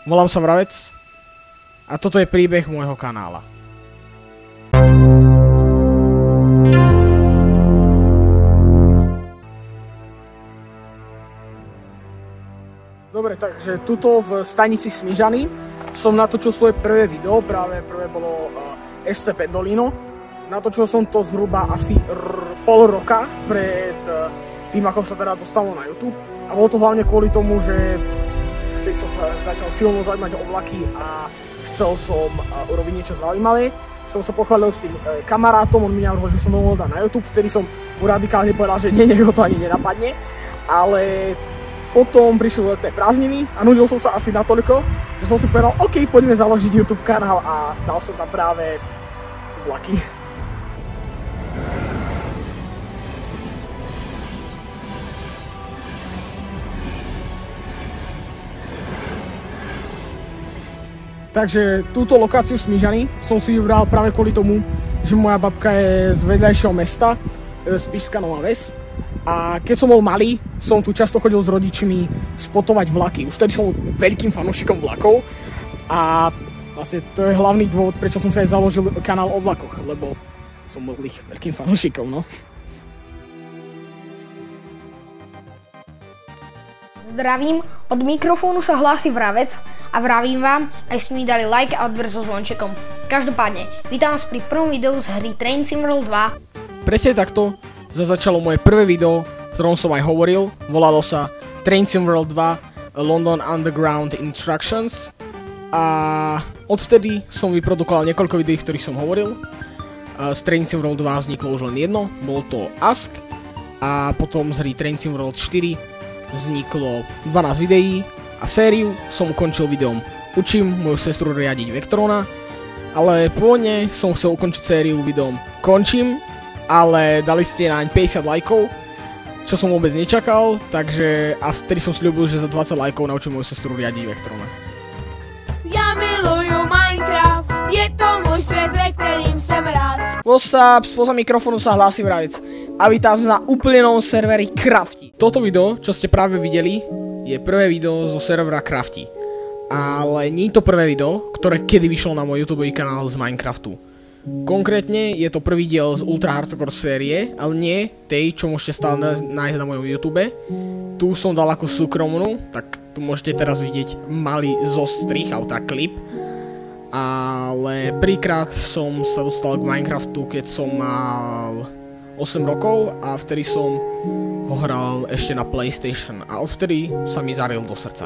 volám sa Vravec a toto je príbeh môjho kanála. Dobre, takže tuto v stanici Smižany som natočil svoje prvé video, práve prvé bolo SC Pendolino. Natočil som to zhruba asi pol roka pred tým, ako sa teda dostalo na YouTube. A bolo to hlavne kvôli tomu, že vtedy som sa začal silno zaujímať o vlaky a chcel som urobiť niečo zaujímavé. Som sa pochválil s tým kamarátom, on mi navrhol, že som to mohol dať na YouTube. Vtedy som mu radikálne povedal, že nie, nech ho to ani nenapadne. Ale potom prišli letné prázdniny a nudil som sa asi natoľko, že som si povedal, OK, poďme založiť YouTube kanál a dal som tam práve vlaky. Takže túto lokáciu Smižany som si vybral práve kvôli tomu, že moja babka je z vedľajšieho mesta, Spišská Nová Ves. A keď som bol malý, som tu často chodil s rodičmi spotovať vlaky. Už tedy som veľkým fanúšikom vlakov a vlastne to je hlavný dôvod, prečo som sa aj založil kanál o vlakoch, lebo som bol ich veľkým fanúšikom, no. Zdravím, od mikrofónu sa hlási Vravec a vravím vám, aj ste mi dali like a odber so zvončekom. Každopádne, vítam vás pri prvom videu z hry Train Sim World 2. Presne takto začalo moje prvé video, v ktorom som aj hovoril. Volalo sa Train Sim World 2 London Underground Instructions a odvtedy som vyprodukoval niekoľko videí, v ktorých som hovoril. Z Train Sim World 2 vzniklo už len jedno, bol to Ask a potom z hry Train Sim World 4 vzniklo 12 videí a sériu som ukončil videom Učím moju sestru riadiť Vectrona, ale pôvodne som chcel ukončiť sériu videom Končím, ale dali ste naň 50 lajkov, čo som vôbec nečakal, takže a vtedy som sľúbil, že za 20 lajkov naučím moju sestru riadiť Vectrona. Ja miluju Minecraft, je to môj svet, ve ktorým som rád. What's up, spoza mikrofónu sa hlási Vravec a vítam na úplne novom serveri Crafty. Toto video, čo ste práve videli, je prvé video zo servera Crafty. Ale nie je to prvé video, ktoré kedy vyšlo na môj YouTube kanál z Minecraftu. Konkrétne je to prvý diel z Ultra Hardcore série, ale nie tej, čo môžete stále nájsť na mojom YouTube. Tu som dal ako súkromnú, tak tu môžete teraz vidieť malý zostrih, alebo tá klip. Ale prvýkrát som sa dostal k Minecraftu, keď som mal 8 rokov a vtedy som ho hral ešte na PlayStation a odvtedy sa mi zaril do srdca.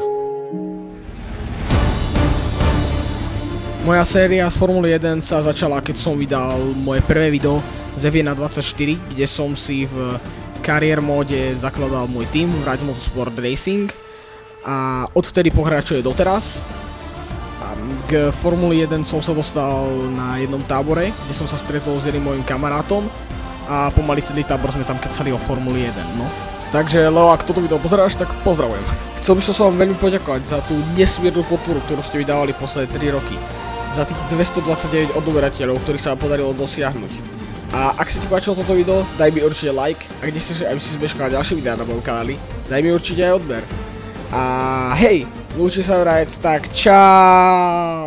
Moja séria z Formuly 1 sa začala, keď som vydal moje prvé video z F1.24, kde som si v kariér móde zakladal môj tým Vrať Motorsport Racing a odvtedy pokračuje doteraz. K Formuli 1 som sa dostal na jednom tábore, kde som sa stretol s jedným mojim kamarátom a pomaly celý tábor sme tam kecali o Formuli 1, no. Takže Leo, ak toto video pozeráš, tak pozdravujem. Chcel by som sa vám veľmi poďakovať za tú nesmiernu podporu, ktorú ste vydávali posledné 3 roky. Za tých 229 odoberateľov, ktorých sa vám podarilo dosiahnuť. A ak sa ti páčilo toto video, daj mi určite like. A kde chceš, aby si zbežkal ďalšie videá na mojom kanáli, daj mi určite aj odber. A hej, lúči sa Vravec, tak čau.